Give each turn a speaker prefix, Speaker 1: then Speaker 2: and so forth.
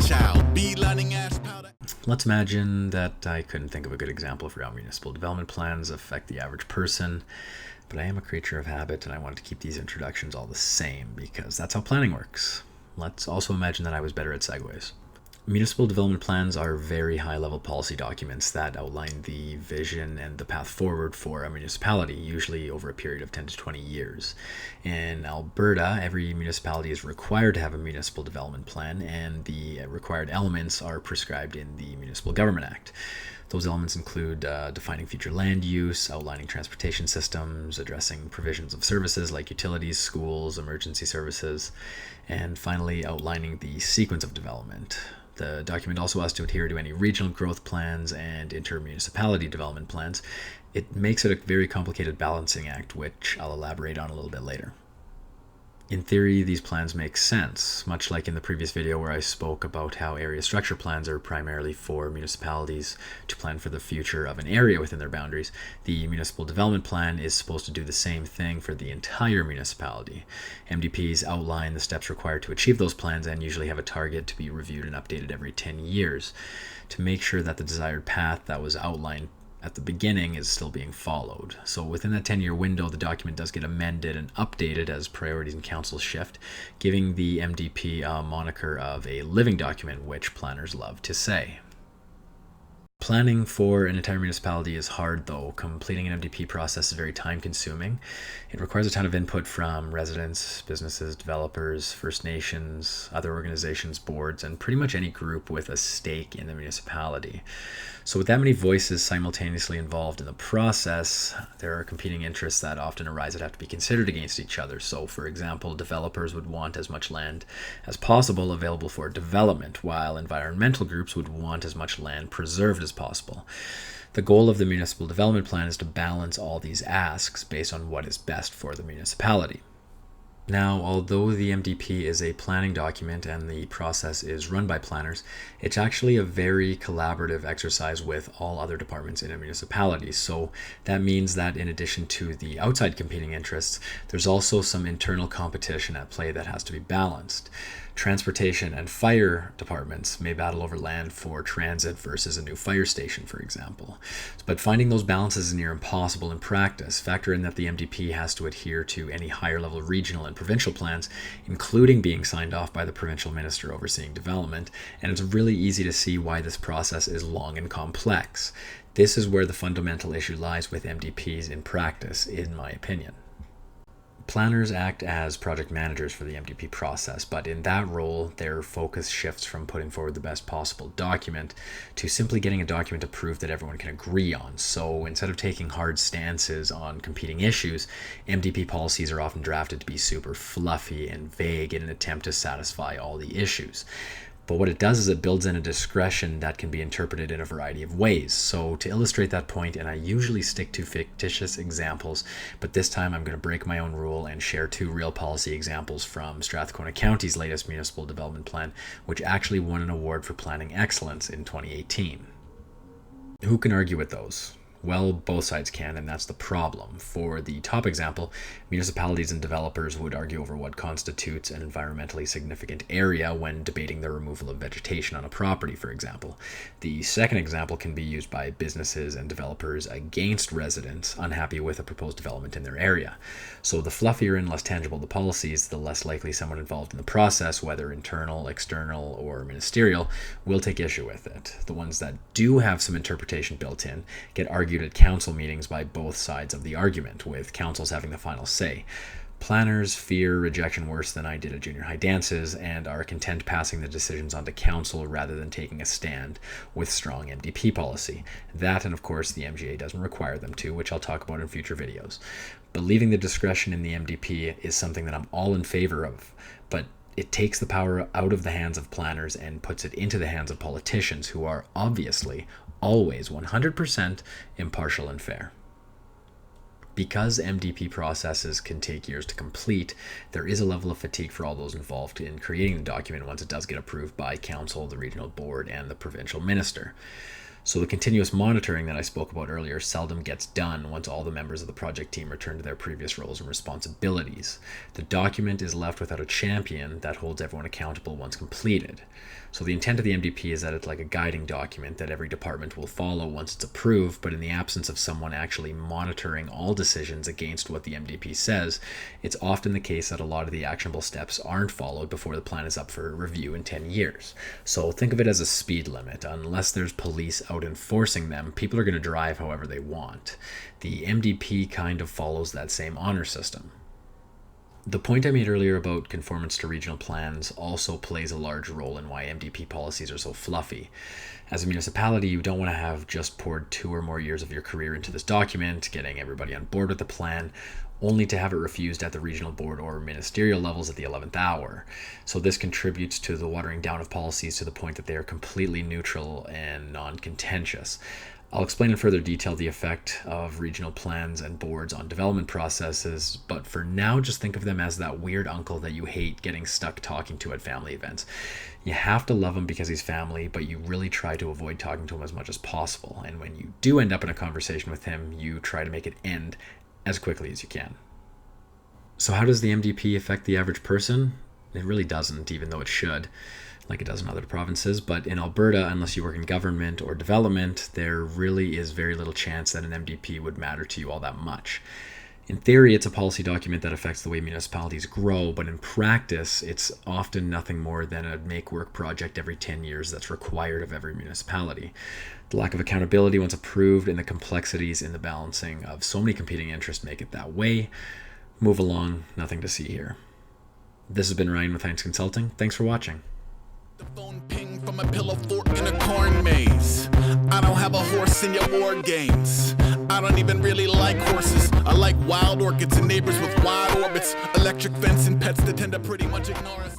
Speaker 1: child. Beelining ass powder.
Speaker 2: Let's imagine that I couldn't think of a good example for how municipal development plans affect the average person, but I am a creature of habit and I wanted to keep these introductions all the same because that's how planning works. Let's also imagine that I was better at segues. Municipal development plans are very high-level policy documents that outline the vision and the path forward for a municipality, usually over a period of 10 to 20 years. In Alberta, every municipality is required to have a municipal development plan, and the required elements are prescribed in the Municipal Government Act. Those elements include defining future land use, outlining transportation systems, addressing provisions of services like utilities, schools, emergency services, and finally outlining the sequence of development. The document also has to adhere to any regional growth plans and intermunicipality development plans. It makes it a very complicated balancing act, which I'll elaborate on a little bit later. In theory, these plans make sense, much like in the previous video where I spoke about how area structure plans are primarily for municipalities to plan for the future of an area within their boundaries. The municipal development plan is supposed to do the same thing for the entire municipality. MDPs outline the steps required to achieve those plans and usually have a target to be reviewed and updated every 10 years to make sure that the desired path that was outlined at the beginning is still being followed. So within that 10-year window, the document does get amended and updated as priorities and councils shift, giving the MDP a moniker of a living document, which planners love to say. Planning for an entire municipality is hard, though. Completing an MDP process is very time-consuming. It requires a ton of input from residents, businesses, developers, First Nations, other organizations, boards, and pretty much any group with a stake in the municipality. So with that many voices simultaneously involved in the process, there are competing interests that often arise that have to be considered against each other. So, for example, developers would want as much land as possible available for development, while environmental groups would want as much land preserved as possible. The goal of the municipal development plan is to balance all these asks based on what is best for the municipality. Now, although the MDP is a planning document and the process is run by planners, it's actually a very collaborative exercise with all other departments in a municipality. So that means that in addition to the outside competing interests, there's also some internal competition at play that has to be balanced. Transportation and fire departments may battle over land for transit versus a new fire station, for example. But finding those balances is near impossible in practice. Factor in that the MDP has to adhere to any higher level regional and provincial plans, including being signed off by the provincial minister overseeing development, and it's really easy to see why this process is long and complex. This is where the fundamental issue lies with MDPs in practice, in my opinion. Planners act as project managers for the MDP process, but in that role, their focus shifts from putting forward the best possible document to simply getting a document approved that everyone can agree on. So instead of taking hard stances on competing issues, MDP policies are often drafted to be super fluffy and vague in an attempt to satisfy all the issues. But what it does is it builds in a discretion that can be interpreted in a variety of ways. So to illustrate that point, and I usually stick to fictitious examples, but this time I'm going to break my own rule and share two real policy examples from Strathcona County's latest municipal development plan, which actually won an award for planning excellence in 2018. Who can argue with those? Well, both sides can, and that's the problem. For the top example, municipalities and developers would argue over what constitutes an environmentally significant area when debating the removal of vegetation on a property, for example. The second example can be used by businesses and developers against residents unhappy with a proposed development in their area. So the fluffier and less tangible the policies, the less likely someone involved in the process, whether internal, external, or ministerial, will take issue with it. The ones that do have some interpretation built in get argued at council meetings by both sides of the argument, with councils having the final say. Planners fear rejection worse than I did at junior high dances and are content passing the decisions onto council rather than taking a stand with strong MDP policy. That, and of course, the MGA doesn't require them to, which I'll talk about in future videos. But leaving the discretion in the MDP is something that I'm all in favor of, but it takes the power out of the hands of planners and puts it into the hands of politicians who are obviously always 100% impartial and fair. Because MDP processes can take years to complete, there is a level of fatigue for all those involved in creating the document once it does get approved by council, the regional board, and the provincial minister. So the continuous monitoring that I spoke about earlier seldom gets done once all the members of the project team return to their previous roles and responsibilities. The document is left without a champion that holds everyone accountable once completed. So the intent of the MDP is that it's like a guiding document that every department will follow once it's approved, but in the absence of someone actually monitoring all decisions against what the MDP says, it's often the case that a lot of the actionable steps aren't followed before the plan is up for review in 10 years. So think of it as a speed limit. Unless there's police out enforcing them, people are going to drive however they want. The MDP kind of follows that same honor system. The point I made earlier about conformance to regional plans also plays a large role in why MDP policies are so fluffy. As a municipality, you don't want to have just poured 2 or more years of your career into this document, getting everybody on board with the plan, only to have it refused at the regional board or ministerial levels at the 11th hour. So this contributes to the watering down of policies to the point that they are completely neutral and non-contentious. I'll explain in further detail the effect of regional plans and boards on development processes, but for now, just think of them as that weird uncle that you hate getting stuck talking to at family events. You have to love him because he's family, but you really try to avoid talking to him as much as possible. And when you do end up in a conversation with him, you try to make it end as quickly as you can. So how does the MDP affect the average person? It really doesn't, even though it should, like it does in other provinces. But in Alberta, unless you work in government or development, there really is very little chance that an MDP would matter to you all that much. In theory, it's a policy document that affects the way municipalities grow, but in practice, it's often nothing more than a make-work project every 10 years that's required of every municipality. The lack of accountability once approved and the complexities in the balancing of so many competing interests make it that way. Move along, nothing to see here. This has been Ryan with Heinz Consulting. Thanks for watching.
Speaker 1: The phone ping from a pillow fort in a corn maze. I don't have a horse in your war games. I don't even really like horses. I like wild orchids and neighbors with wide orbits. Electric fence and pets that tend to pretty much ignore us.